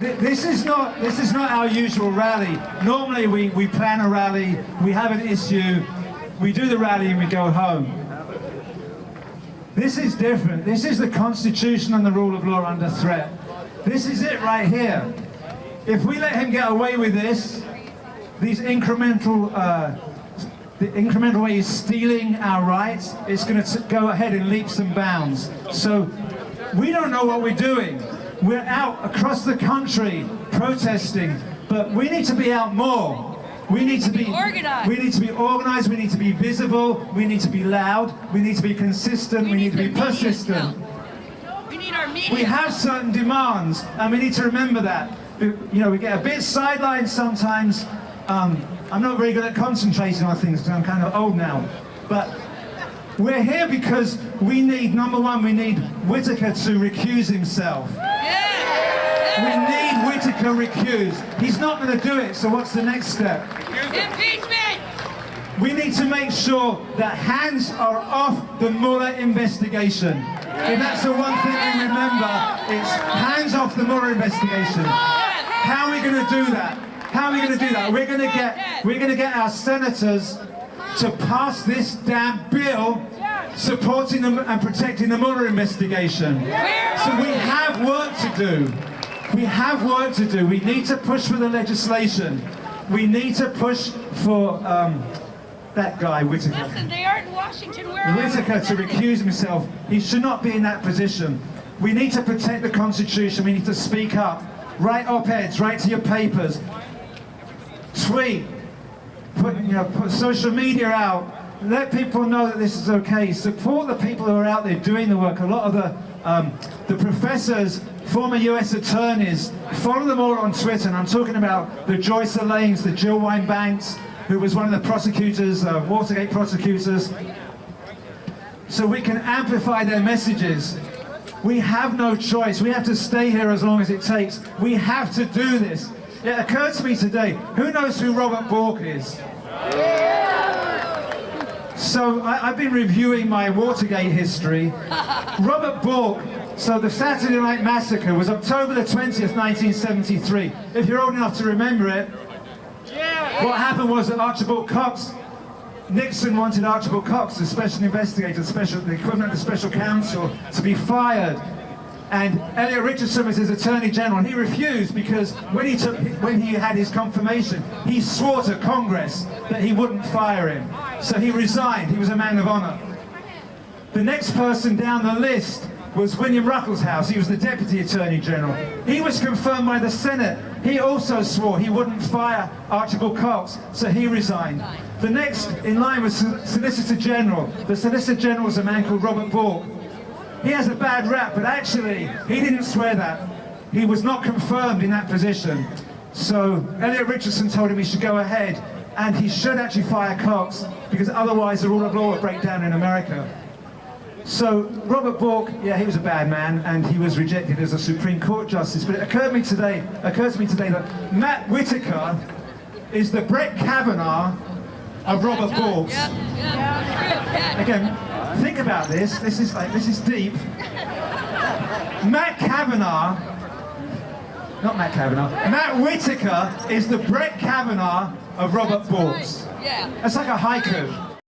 This is not our usual rally. Normally we plan a rally, we have an issue, we do the rally and we go home. This is different. This is the Constitution and the rule of law under threat. This is it right here. If we let him get away with this, these incremental, the incremental way he's stealing our rights, it's going to go ahead in leaps and bounds. So we don't know what we're doing. We're out across the country protesting, but we need to be out more. We need to be organized. We need to be organized. We need to be visible. We need to be loud. We need to be consistent. We need to be persistent. We need our media. We have certain demands, and we need to remember that. You know, we get a bit sidelined sometimes. I'm not very good at concentrating on things because I'm kind of old now, but we're here because we need, number one, we need Whittaker to recuse himself. We need Whittaker recused. He's not going to do it, so what's the next step? Impeachment! We need to make sure that hands are off the Mueller investigation. If that's the one thing we remember, it's hands off the Mueller investigation. How are we going to do that? How are we going to do that? We're going to get our senators to pass this damn bill supporting them and protecting the Mueller investigation. So we have work to do. We have work to do. We need to push for the legislation. We need to push for that guy, Whittaker. Listen, they are in Washington. Where are Whittaker to recuse himself. He should not be in that position. We need to protect the Constitution. We need to speak up. Write op-eds, write to your papers. Tweet. Put social media out. Let people know that this is okay. Support the people who are out there doing the work. A lot of the professors, former US attorneys, follow them all on Twitter, and I'm talking about the Joyce Alains, the Jill Wine-Banks, who was one of the prosecutors, Watergate prosecutors, so we can amplify their messages. We have no choice. We have to stay here as long as it takes. We have to do this. It occurred to me today, who knows who Robert Bork is? So I've been reviewing my Watergate history. Robert Bork, so the Saturday Night Massacre was October the 20th, 1973. If you're old enough to remember it, what happened was that Archibald Cox, Nixon wanted Archibald Cox, the special investigator, the equivalent of special counsel, to be fired. And Elliot Richardson was his attorney general, and he refused because when he had his confirmation, he swore to Congress that he wouldn't fire him. So he resigned. He was a man of honor. The next person down the list was William Ruckelshaus. He was the deputy attorney general. He was confirmed by the Senate. He also swore he wouldn't fire Archibald Cox, so he resigned. The next in line was Solicitor General. The Solicitor General was a man called Robert Bork. He has a bad rap, but actually, he didn't swear that. He was not confirmed in that position. So Elliot Richardson told him he should go ahead, and he should actually fire Cox, because otherwise the rule of law would break down in America. So Robert Bork, yeah, he was a bad man, and he was rejected as a Supreme Court justice. But it occurs to me today that Matt Whittaker is the Brett Kavanaugh of Robert Bork. Again, think about this. This is deep. Matt Whittaker is the Brett Kavanaugh of Robert Bork. Yeah. That's like a haiku.